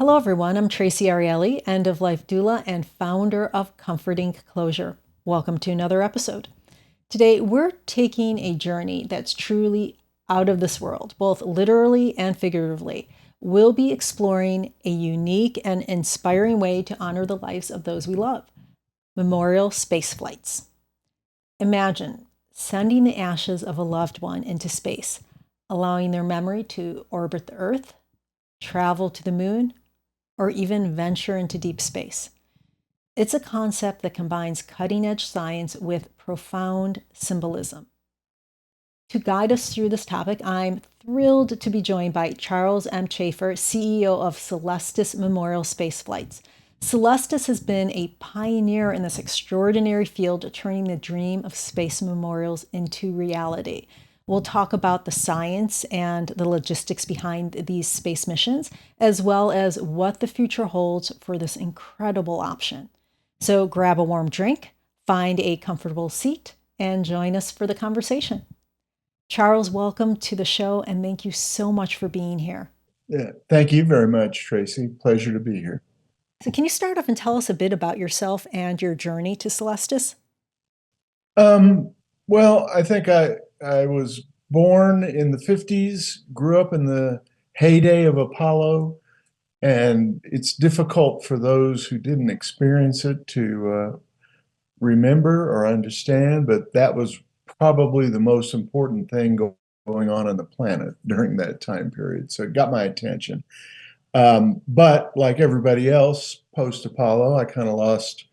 Hello, everyone. I'm Traci Arieli, end-of-life doula and founder of Comforting Closure. Welcome to another episode. Today, we're taking a journey that's truly out of this world, both literally and figuratively. We'll be exploring a unique and inspiring way to honor the lives of those we love. Memorial Spaceflights. Imagine sending the ashes of a loved one into space, allowing their memory to orbit the Earth, travel to the moon, or even venture into deep space. It's a concept that combines cutting-edge science with profound symbolism. To guide us through this topic, I'm thrilled to be joined by Charles M. Chafer, CEO of Celestis Memorial Spaceflights. Celestis has been a pioneer in this extraordinary field, turning the dream of space memorials into reality. We'll talk about the science and the logistics behind these space missions, as well as what the future holds for this incredible option. So grab a warm drink, find a comfortable seat, and join us for the conversation. Charles, welcome to the show, and thank you so much for being here. Yeah, thank you very much, Tracy. Pleasure to be here. So can you start off and tell us a bit about yourself and your journey to Celestis? Um, well, I think I was born in the 50s, grew up in the heyday of Apollo, and it's difficult for those who didn't experience it to remember or understand, but that was probably the most important thing going on the planet during that time period. So it got my attention. But like everybody else, post Apollo, I kind of lost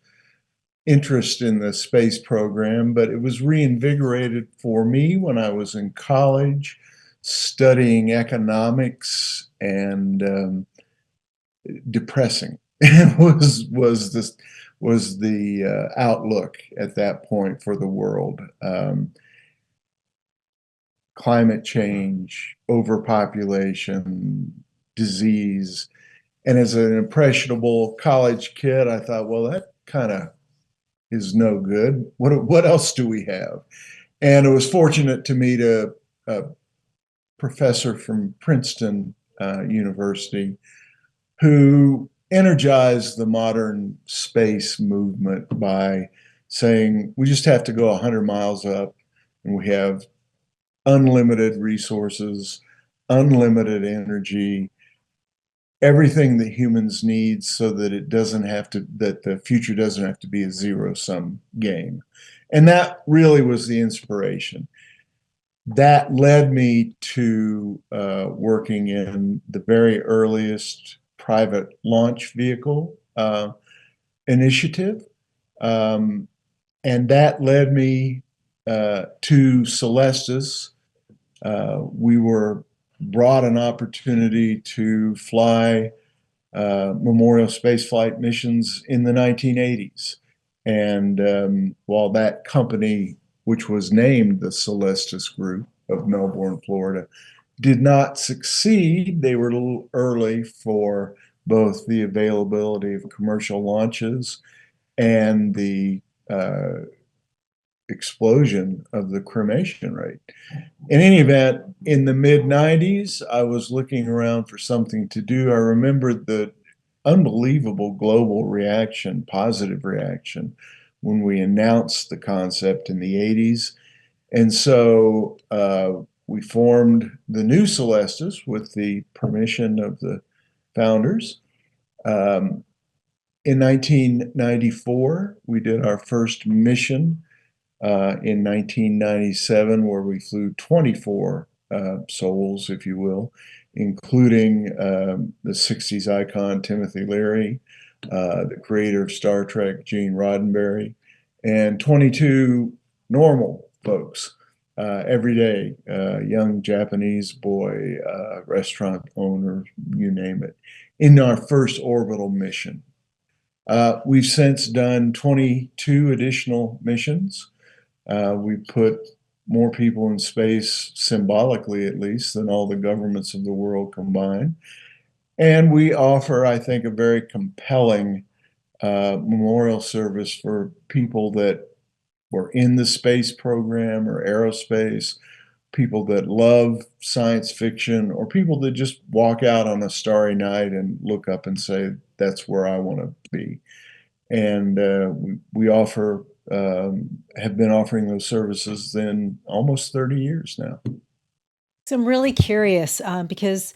interest in the space program, but it was reinvigorated for me when I was in college studying economics and depressing was the outlook at that point for the world. Climate change, overpopulation, disease. And as an impressionable college kid, I thought, well, that kind of is no good. What else do we have? And it was fortunate to meet a professor from Princeton University who energized the modern space movement by saying we just have to go 100 miles up and we have unlimited resources, unlimited energy, everything that humans need so that it doesn't have to, that the future doesn't have to be a zero-sum game. And that really was the inspiration. That led me to working in the very earliest private launch vehicle initiative. Um, and that led me to Celestis. We were brought an opportunity to fly memorial spaceflight missions in the 1980s. And while that company, which was named the Celestis Group of Melbourne, Florida, did not succeed, they were a little early for both the availability of commercial launches and the explosion of the cremation rate. In any event, in the mid 90s, I was looking around for something to do. I remembered the unbelievable global reaction, positive reaction, when we announced the concept in the 80s. And so we formed the new Celestis with the permission of the founders. Um, in 1994, we did our first mission in 1997, where we flew 24 souls, if you will, including the 60s icon Timothy Leary, the creator of Star Trek, Gene Roddenberry, and 22 normal folks, everyday young Japanese boy, restaurant owner, you name it, in our first orbital mission. We've since done 22 additional missions. We put more people in space, symbolically at least, than all the governments of the world combined. And we offer, I think, a very compelling memorial service for people that were in the space program or aerospace, people that love science fiction or people that just walk out on a starry night and look up and say, that's where I want to be. And we offer, have been offering those services in almost 30 years now. So I'm really curious because,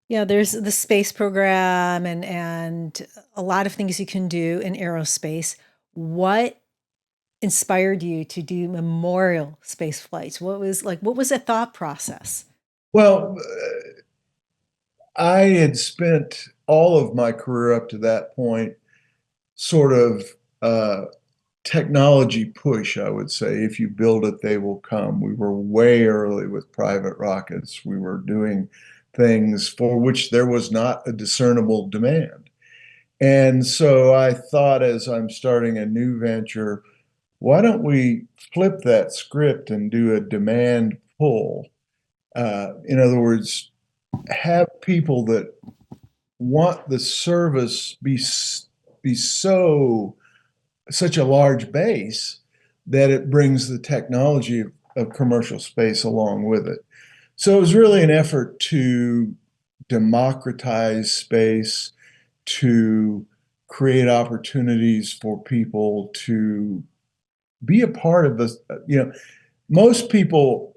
there's the space program and a lot of things you can do in aerospace. What inspired you to do memorial space flights? What was the thought process? Well, I had spent all of my career up to that point sort of technology push, I would say. If you build it, they will come. We were way early with private rockets. We were doing things for which there was not a discernible demand. And so I thought, as I'm starting a new venture, why don't we flip that script and do a demand pull? In other words, have people that want the service be such a large base that it brings the technology of commercial space along with it. So it was really an effort to democratize space, to create opportunities for people to be a part of this. Most people's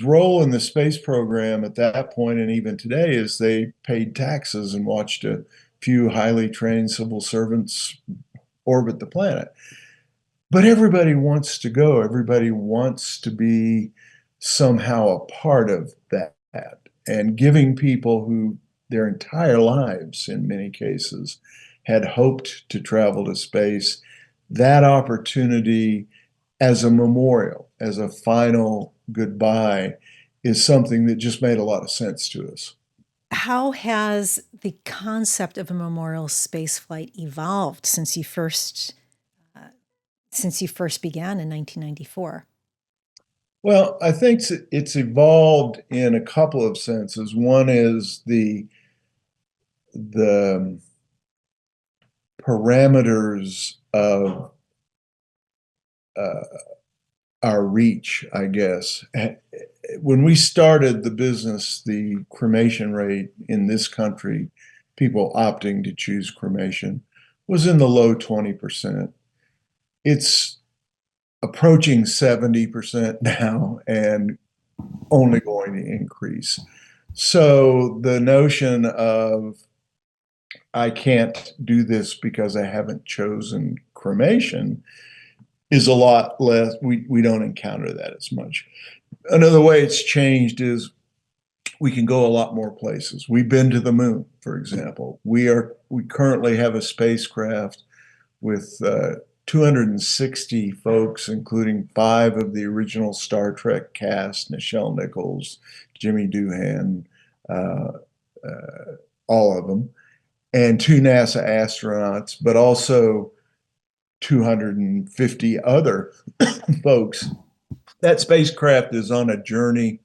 role in the space program at that point, and even today, is they paid taxes and watched a few highly trained civil servants orbit the planet. But everybody wants to go. Everybody wants to be somehow a part of that. And giving people who their entire lives, in many cases, had hoped to travel to space, that opportunity as a memorial, as a final goodbye, is something that just made a lot of sense to us. How has the concept of a memorial space flight evolved since you first began in 1994? Well, I think it's evolved in a couple of senses. One is the parameters of uh, our reach, I guess. When we started the business, the cremation rate in this country, people opting to choose cremation, was in the low 20%. It's approaching 70% now and only going to increase. So the notion of I can't do this because I haven't chosen cremation is a lot less. We don't encounter that as much. Another way it's changed is we can go a lot more places. We've been to the moon, for example. We currently have a spacecraft with 260 folks, including 5 of the original Star Trek cast: Nichelle Nichols, Jimmy Doohan, uh, all of them, and 2 NASA astronauts, but also 250 other folks. That spacecraft is on a journey,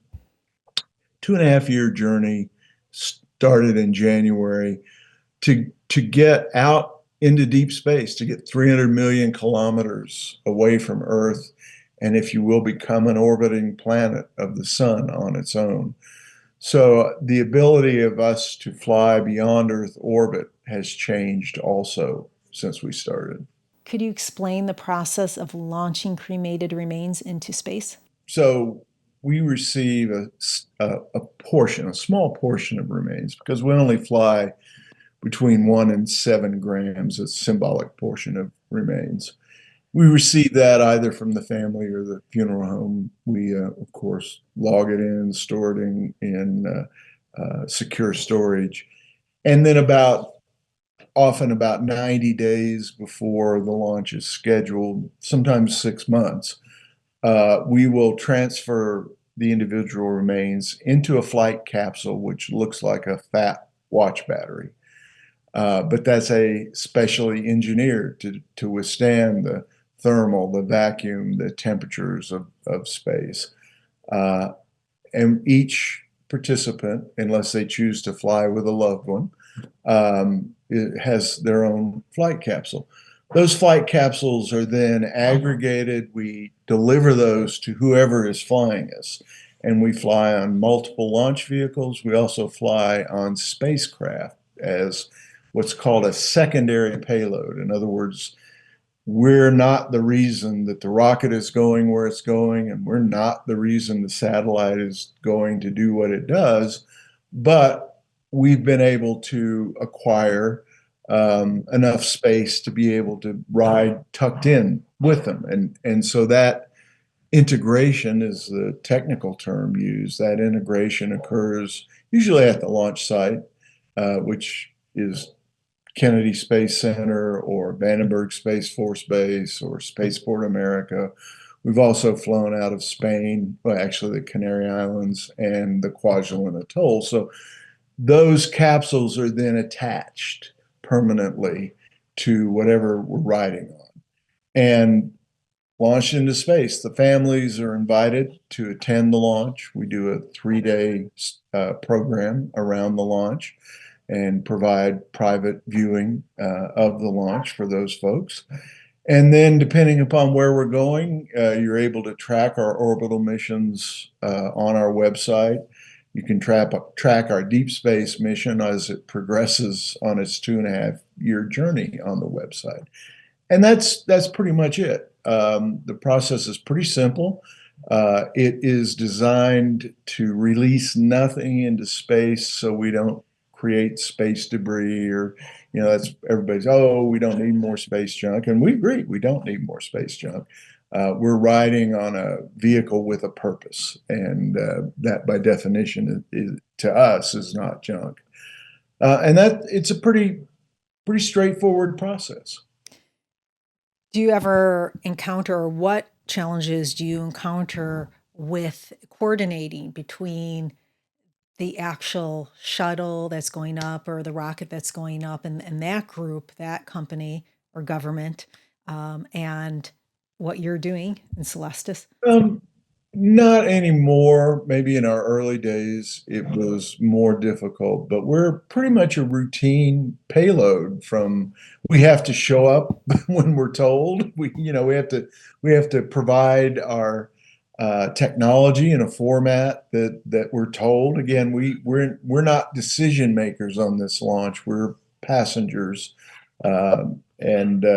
2.5-year journey, started in January, to get out into deep space, to get 300 million kilometers away from Earth, and, if you will, become an orbiting planet of the sun on its own. So the ability of us to fly beyond Earth orbit has changed also since we started. Could you explain the process of launching cremated remains into space? So we receive a portion, a small portion of remains, because we only fly between 1 and 7 grams, a symbolic portion of remains. We receive that either from the family or the funeral home. We, of course, log it in, store it in secure storage. And then often about 90 days before the launch is scheduled, sometimes 6 months, we will transfer the individual remains into a flight capsule, which looks like a fat watch battery. But that's specially engineered to withstand the thermal, the vacuum, the temperatures of space. And each participant, unless they choose to fly with a loved one, it has their own flight capsule. Those flight capsules are then aggregated. We deliver those to whoever is flying us. and we fly on multiple launch vehicles. We also fly on spacecraft as what's called a secondary payload. In other words, we're not the reason that the rocket is going where it's going, and we're not the reason the satellite is going to do what it does, but we've been able to acquire enough space to be able to ride tucked in with them. And so that integration is the technical term used. That integration occurs usually at the launch site, which is Kennedy Space Center or Vandenberg Space Force Base or Spaceport America. We've also flown out of Spain, well, actually the Canary Islands and the Kwajalein Atoll. So those capsules are then attached permanently to whatever we're riding on and launched into space. The families are invited to attend the launch. We do a 3-day program around the launch and provide private viewing of the launch for those folks. And then, depending upon where we're going, you're able to track our orbital missions on our website. You can track our deep space mission as it progresses on its 2.5-year journey on the website. And that's pretty much it. The process is pretty simple. It is designed to release nothing into space so we don't create space debris or, that's everybody's, oh, we don't need more space junk. And we agree, we don't need more space junk. We're riding on a vehicle with a purpose. And that by definition to us is not junk. And that it's a pretty straightforward process. Do you ever encounter, or what challenges do you encounter with coordinating between the actual shuttle that's going up or the rocket that's going up and that group, that company or government, and what you're doing in Celestis? Not anymore. Maybe in our early days, it was more difficult, but we're pretty much a routine payload we have to show up when we're told. We have to provide our technology in a format that we're told. Again, we're not decision makers on this launch. We're passengers, and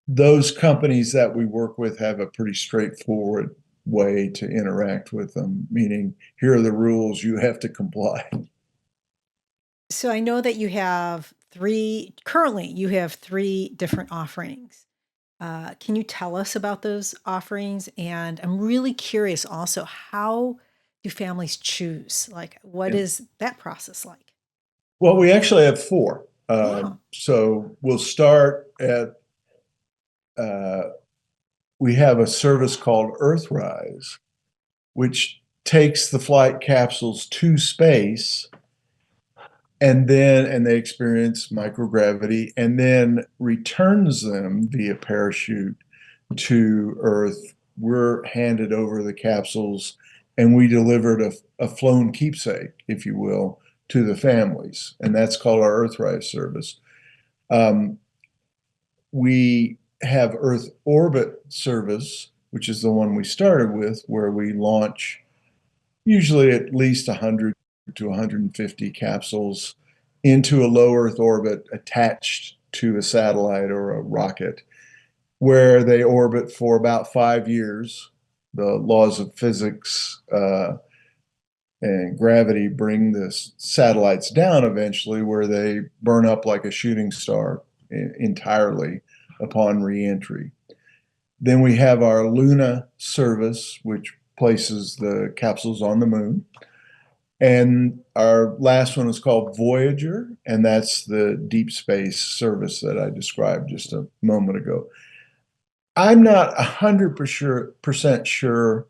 those companies that we work with have a pretty straightforward way to interact with them, meaning here are the rules, you have to comply. So I know that you have currently you have 3 different offerings. Can you tell us about those offerings? And I'm really curious also, how do families choose? Like, what Yeah. is that process like? Well, we actually have 4. Oh, So we'll start at, we have a service called Earthrise, which takes the flight capsules to space and they experience microgravity and then returns them via parachute to Earth. We're handed over the capsules and we delivered a flown keepsake, if you will, to the families. And that's called our Earthrise service. We have Earth Orbit service, which is the one we started with, where we launch usually at least 100 to 150 capsules into a low Earth orbit attached to a satellite or a rocket, where they orbit for about 5 years. The laws of physics and gravity bring the satellites down eventually, where they burn up like a shooting star entirely upon reentry. Then we have our Luna service, which places the capsules on the moon. And our last one is called Voyager, and that's the deep space service that I described just a moment ago. I'm not 100% sure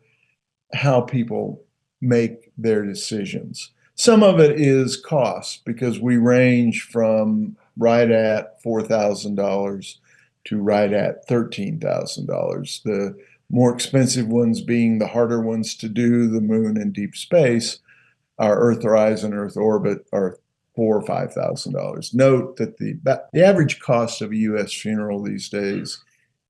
how people make their decisions. Some of it is cost, because we range from right at $4,000 to right at $13,000. The more expensive ones being the harder ones to do, the moon and deep space. Our Earthrise and Earth Orbit are $4,000 or $5,000. Note that the average cost of a U.S. funeral these days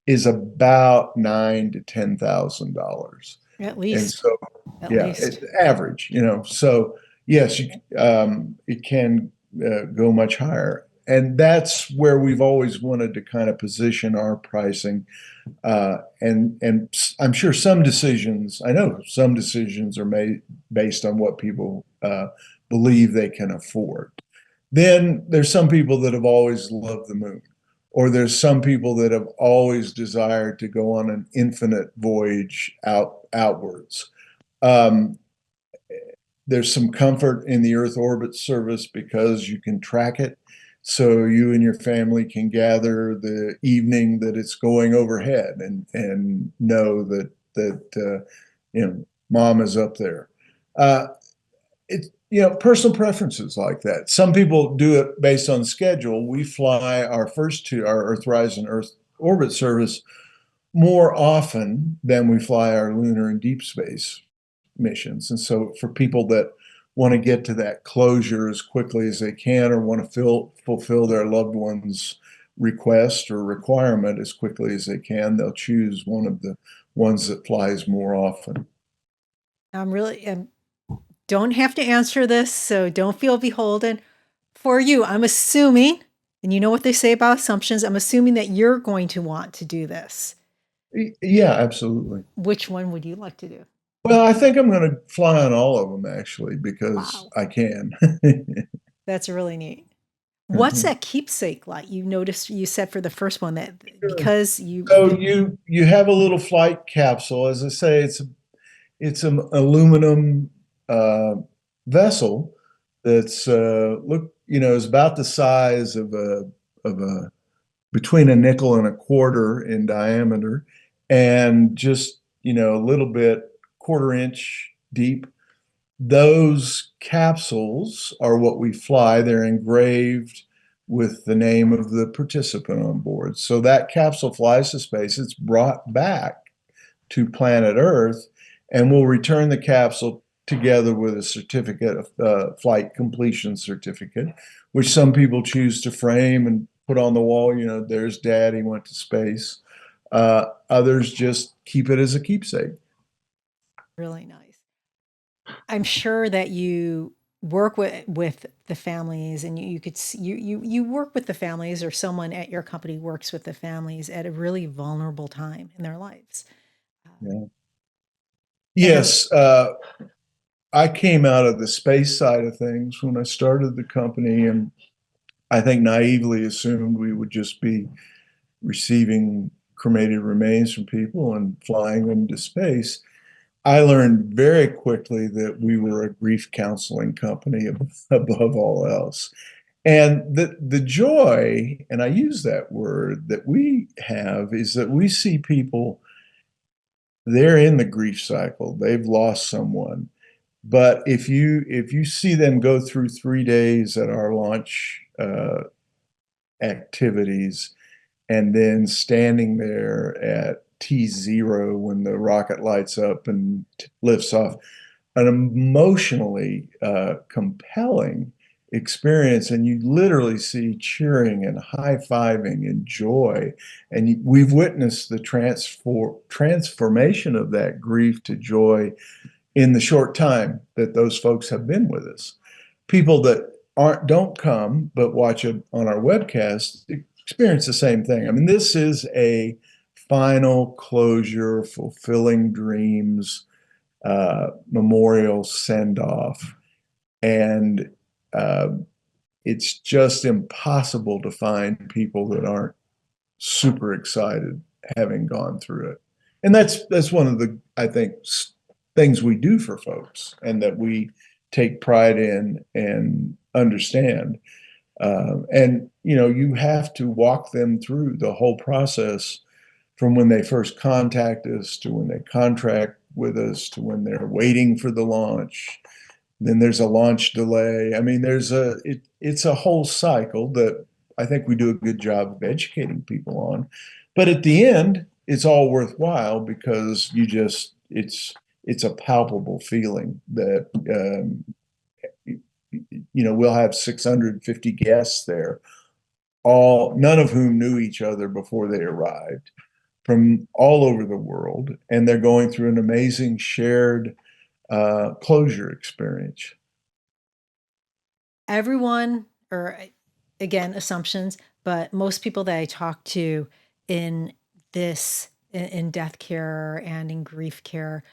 is about $9,000 to $10,000. At And least, so, at yeah, least. average, so yes, it can go much higher. And that's where we've always wanted to kind of position our pricing. And I'm sure I know some decisions are made based on what people believe they can afford. Then there's some people that have always loved the moon, or there's some people that have always desired to go on an infinite voyage outwards. Um, there's some comfort in the Earth orbit service because you can track it. So you and your family can gather the evening that it's going overhead and know that mom is up there. Uh, it's personal preferences like that. Some people do it based on schedule. We fly our first two, our Earthrise and Earth orbit service, more often than we fly our lunar and deep space missions. And so for people that want to get to that closure as quickly as they can, or want to fulfill their loved one's request or requirement as quickly as they can, they'll choose one of the ones that flies more often. Don't have to answer this, so don't feel beholden. For you, I'm assuming, and you know what they say about assumptions, I'm assuming that you're going to want to do this. Yeah, absolutely. Which one would you like to do? Well, I think I'm going to fly on all of them actually because Wow, I can. that's really neat. What's that keepsake like? You noticed you said for the first one that Sure. because you So you have a little flight capsule. As I say, it's an aluminum uh, vessel that's is about the size of a between a nickel and a quarter in diameter, and just a little bit quarter inch deep. Those capsules are what we fly. They're engraved with the name of the participant on board. So that capsule flies to space. It's brought back to planet Earth, and we'll return the capsule together with a certificate, flight completion certificate, which some people choose to frame and put on the wall. There's Dad, he went to space. Others just keep it as a keepsake. really nice. I'm sure that you work with the families, and you could you work with the families, or someone at your company works with the families at a really vulnerable time in their lives. Yeah. And I'm Yes, I came out of the space side of things when I started the company, and I think naively assumed we would just be receiving cremated remains from people and flying them to space. I learned very quickly that we were a grief counseling company above all else. And the joy, and I use that word, that we have is that we see people, they're in the grief cycle, they've lost someone. But if you see them go through 3 days at our launch activities, and then standing there at T0 when the rocket lights up and lifts off, an emotionally compelling experience, and you literally see cheering and high-fiving and joy, and we've witnessed the transformation of that grief to joy in the short time that those folks have been with us. People that don't come but watch it on our webcast experience the same thing. I mean, this is a final closure, fulfilling dreams, memorial send off, and uh, it's just impossible to find people that aren't super excited having gone through it. And that's one of the, I think, things we do for folks, and that we take pride in and understand. And you have to walk them through the whole process, from when they first contact us to when they contract with us to when they're waiting for the launch. Then there's a launch delay. I mean, it's a whole cycle that I think we do a good job of educating people on. But at the end, it's all worthwhile because it's a palpable feeling that we'll have 650 guests there, all none of whom knew each other before they arrived. from all over the world, and they're going through an amazing shared closure experience. Everyone, or again, assumptions, but most people that I talk to in in death care and in grief care,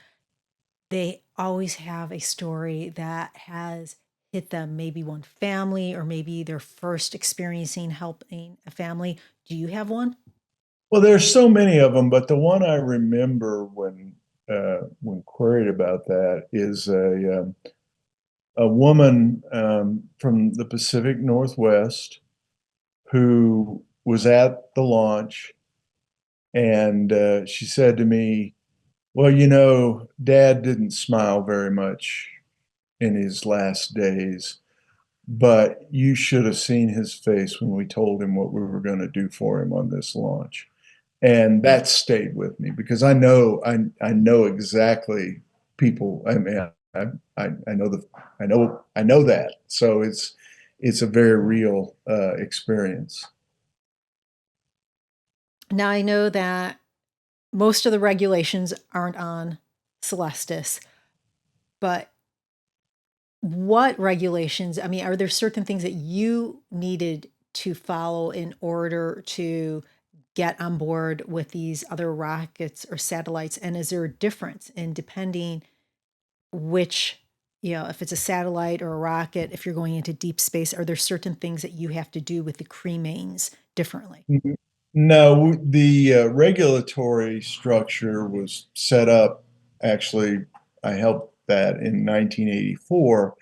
they always have a story that has hit them, maybe one family, or maybe their first experiencing helping a family. Do you have one? Well, there's so many of them, but the one I remember when queried about that is a woman from the Pacific Northwest who was at the launch, and she said to me, "Well, Dad didn't smile very much in his last days, but you should have seen his face when we told him what we were going to do for him on this launch." And that stayed with me because I know exactly people. I mean, I know that. So it's a very real experience. Now I know that most of the regulations aren't on Celestis, but what regulations? I mean, are there certain things that you needed to follow in order to get on board with these other rockets or satellites? And is there a difference in depending which, if it's a satellite or a rocket, if you're going into deep space, are there certain things that you have to do with the cremains differently? No, the regulatory structure was set up. Actually, I helped that in 1984,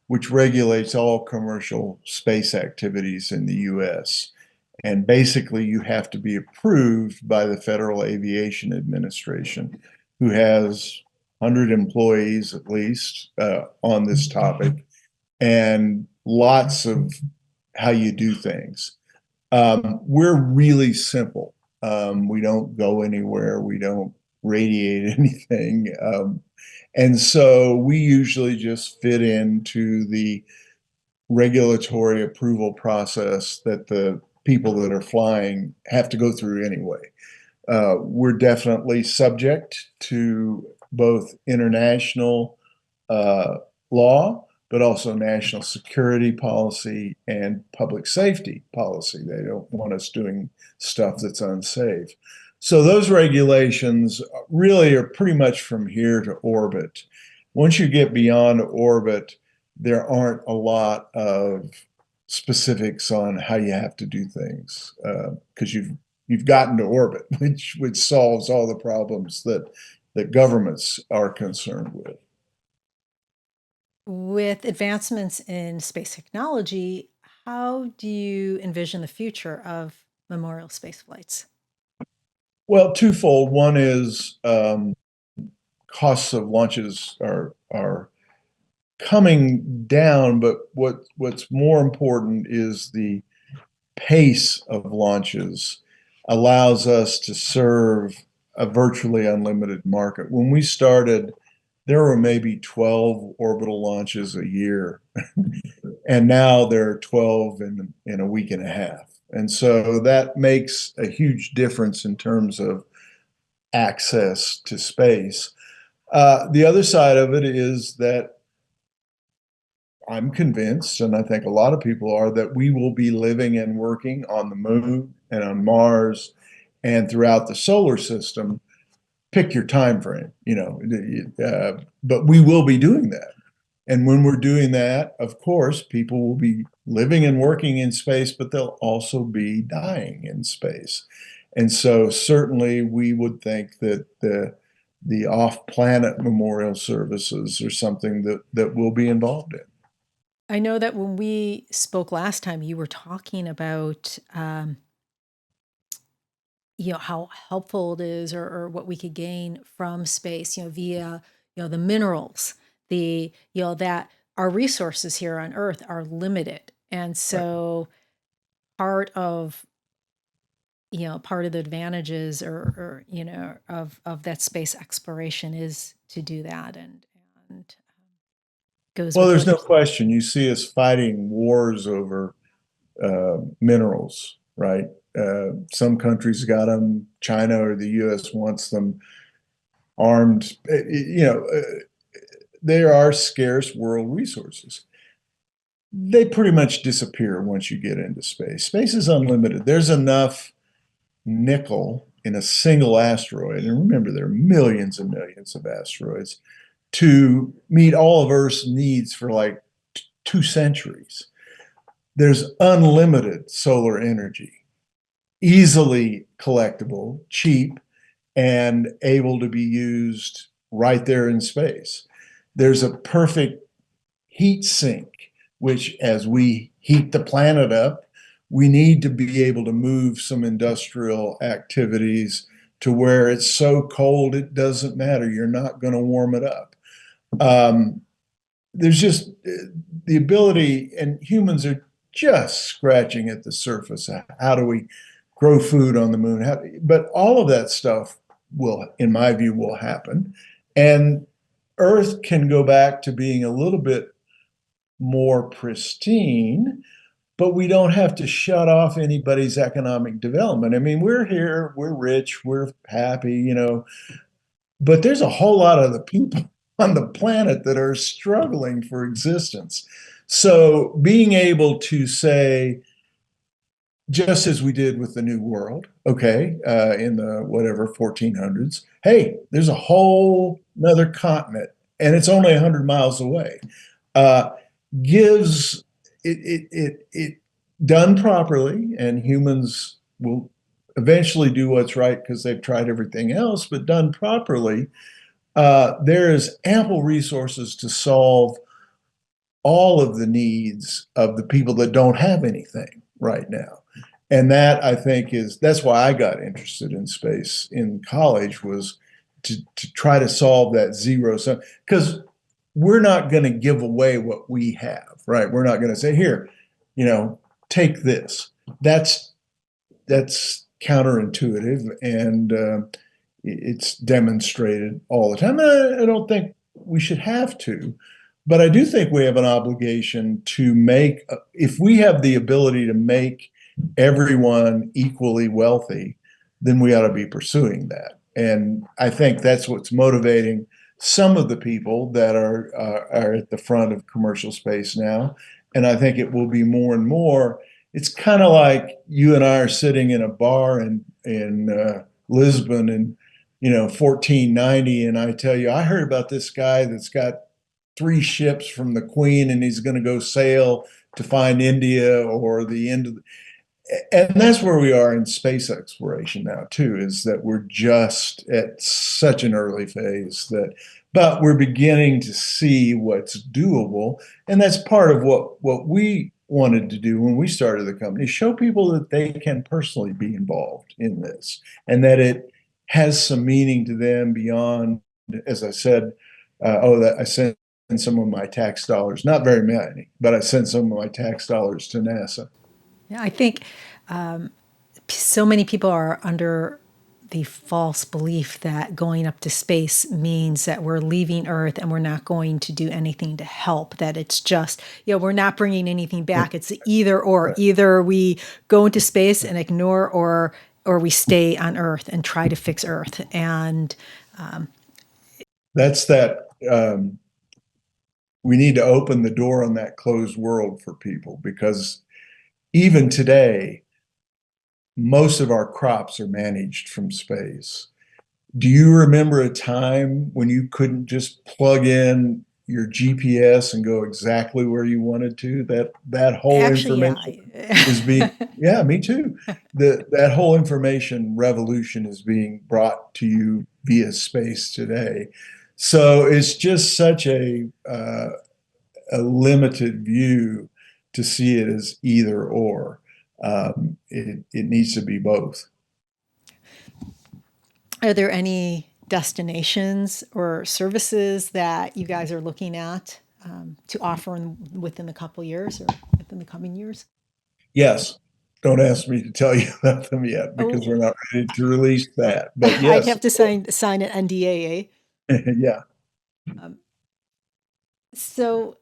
which regulates all commercial space activities in the US. And basically, you have to be approved by the Federal Aviation Administration, who has 100 employees at least on this topic, and lots of how you do things. We're really simple. We don't go anywhere. We don't radiate anything. And so we usually just fit into the regulatory approval process that the people that are flying have to go through anyway. We're definitely subject to both international uh, law, but also national security policy and public safety policy. They don't want us doing stuff that's unsafe. So those regulations really are pretty much from here to orbit. Once you get beyond orbit, there aren't a lot of specifics on how you have to do things because you've gotten to orbit, which solves all the problems that governments are concerned with. With advancements in space technology, how do you envision the future of memorial space flights? Well, twofold. One is costs of launches are coming down, but what's more important is the pace of launches allows us to serve a virtually unlimited market. When we started, there were maybe 12 orbital launches a year, and now there are 12 in a week and a half. And so that makes a huge difference in terms of access to space. The other side of it is that I'm convinced, and I think a lot of people are, that we will be living and working on the moon and on Mars and throughout the solar system. Pick your time frame, but we will be doing that. And when we're doing that, of course, people will be living and working in space, but they'll also be dying in space. And so certainly we would think that the off-planet memorial services are something that we'll be involved in. I know that when we spoke last time, you were talking about, how helpful it is, or what we could gain from space, via, the minerals, that our resources here on Earth are limited. And Right. so part of, part of the advantages, of that space exploration is to do that. And goes Well, with there's what no you're saying. question. You see us fighting wars over minerals, right? Some countries got them. China or the U.S. wants them armed. There are scarce world resources. They pretty much disappear once you get into space. Space is unlimited. There's enough nickel in a single asteroid, and remember, there are millions and millions of asteroids, to meet all of Earth's needs for like 2 centuries. There's unlimited solar energy, easily collectible, cheap, and able to be used right there in space. There's a perfect heat sink, which as we heat the planet up, we need to be able to move some industrial activities to where it's so cold it doesn't matter. You're not going to warm it up. There's just the ability, and humans are just scratching at the surface. How do we grow food on the moon? But all of that stuff will, in my view, will happen. And Earth can go back to being a little bit more pristine, but we don't have to shut off anybody's economic development. I mean, we're here, we're rich, we're happy, but there's a whole lot of the people on the planet that are struggling for existence. So being able to say, just as we did with the New World, okay, in the whatever 1400s, hey, there's a whole another continent, and it's only 100 miles away. Uh, Gives it done properly, and humans will eventually do what's right because they've tried everything else, but done properly, there is ample resources to solve all of the needs of the people that don't have anything right now. And that, I think, that's why I got interested in space in college, was to try to solve that zero sum, because we're not going to give away what we have, right? We're not going to say, here, take this. That's counterintuitive, and it's demonstrated all the time. I don't think we should have to, but I do think we have an obligation to make, if we have the ability to make everyone equally wealthy, then we ought to be pursuing that. And I think that's what's motivating some of the people that are at the front of commercial space now. And I think it will be more and more. It's kind of like you and I are sitting in a bar in Lisbon in 1490, and I tell you, I heard about this guy that's got 3 ships from the Queen, and he's going to go sail to find India or the end of the, and that's where we are in space exploration now too, is that we're just at such an early phase but we're beginning to see what's doable. And that's part of what we wanted to do when we started the company, show people that they can personally be involved in this, and that it has some meaning to them beyond, as I said, that I sent some of my tax dollars, not very many, but I sent some of my tax dollars to NASA. Yeah, I think so many people are under the false belief that going up to space means that we're leaving Earth and we're not going to do anything to help, that it's just, we're not bringing anything back. It's either or. Right. Either we go into space and ignore, or we stay on Earth and try to fix Earth. And that's that. We need to open the door on that closed world for people, because even today, most of our crops are managed from space. Do you remember a time when you couldn't just plug in your GPS and go exactly where you wanted to? That whole actually, yeah. information is being, yeah, me too. That whole information revolution is being brought to you via space today. So it's just such a limited view to see it as either or. It needs to be both. Are there any destinations or services that you guys are looking at to offer within a couple years or within the coming years? Yes. Don't ask me to tell you about them yet, because we're Oh, not ready to release that. But I'd yes, have to sign an NDA. yeah. So,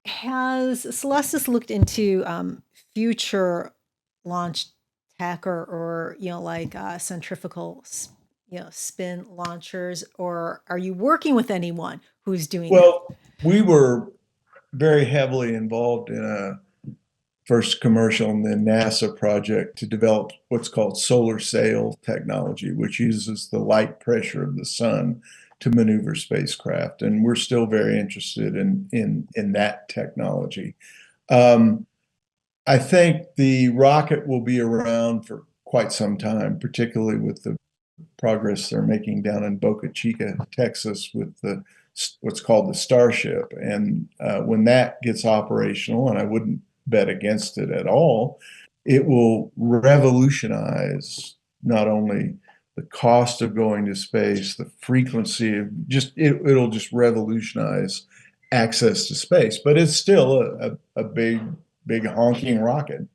has Celestis looked into future launch tech or like centrifugal spin launchers, or are you working with anyone who's doing that? Well, we were very heavily involved in a first commercial and then NASA project to develop what's called solar sail technology, which uses the light pressure of the sun to maneuver spacecraft. And we're still very interested in that technology. I think the rocket will be around for quite some time, particularly with the progress they're making down in Boca Chica, Texas, with what's called the Starship. And when that gets operational, and I wouldn't bet against it at all, it will revolutionize not only the cost of going to space, the frequency of it'll just revolutionize access to space. But it's still a big honking rocket.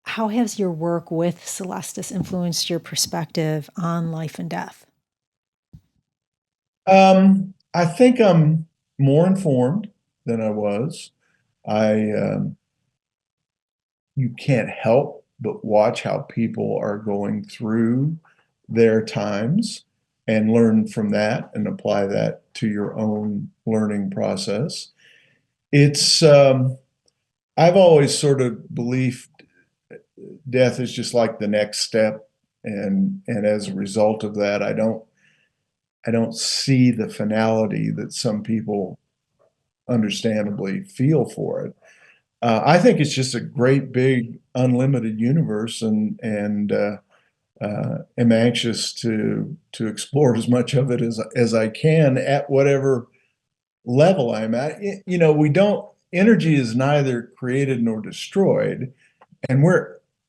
How has your work with Celestis influenced your perspective on life and death? I think I'm more informed than I was. You can't help but watch how people are going through their times and learn from that and apply that to your own learning process. It's I've always sort of believed death is just like the next step, and as a result of that, I don't see the finality that some people understandably feel for it. I think it's just a great big unlimited universe, and am anxious to explore as much of it as I can at whatever level I'm at. We don't. Energy is neither created nor destroyed, and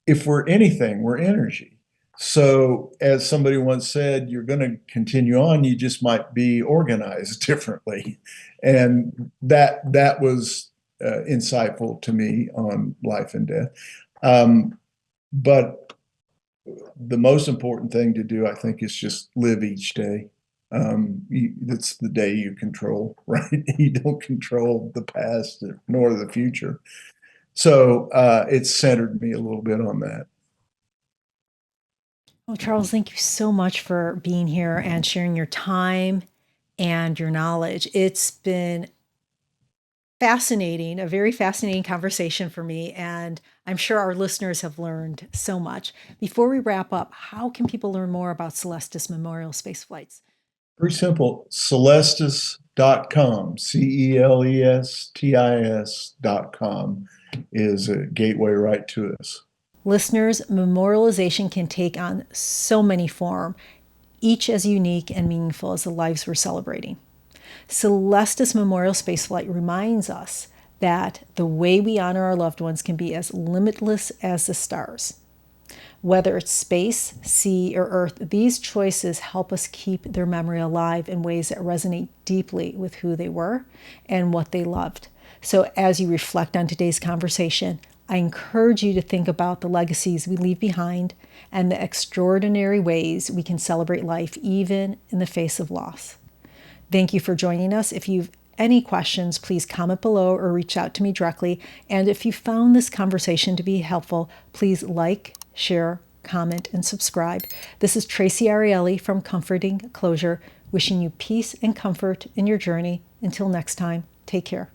if we're anything, we're energy. So, as somebody once said, you're going to continue on. You just might be organized differently, and that was insightful to me on life and death. But the most important thing to do, I think, is just live each day. That's the day you control, right? You don't control the past nor the future. So it's centered me a little bit on that. Well, Charles, thank you so much for being here and sharing your time and your knowledge. It's been fascinating, a very fascinating conversation for me, and I'm sure our listeners have learned so much. Before we wrap up, how can people learn more about Celestis Memorial Spaceflights? Pretty simple. Celestis.com, CELESTIS.com is a gateway right to us. Listeners, memorialization can take on so many forms, each as unique and meaningful as the lives we're celebrating. Celestis Memorial Spaceflight reminds us that the way we honor our loved ones can be as limitless as the stars. Whether it's space, sea, or earth, these choices help us keep their memory alive in ways that resonate deeply with who they were and what they loved. So as you reflect on today's conversation, I encourage you to think about the legacies we leave behind and the extraordinary ways we can celebrate life even in the face of loss. Thank you for joining us. If you've any questions, please comment below or reach out to me directly. And if you found this conversation to be helpful, please like, share, comment, and subscribe. This is Traci Arieli from Comforting Closure, wishing you peace and comfort in your journey. Until next time, take care.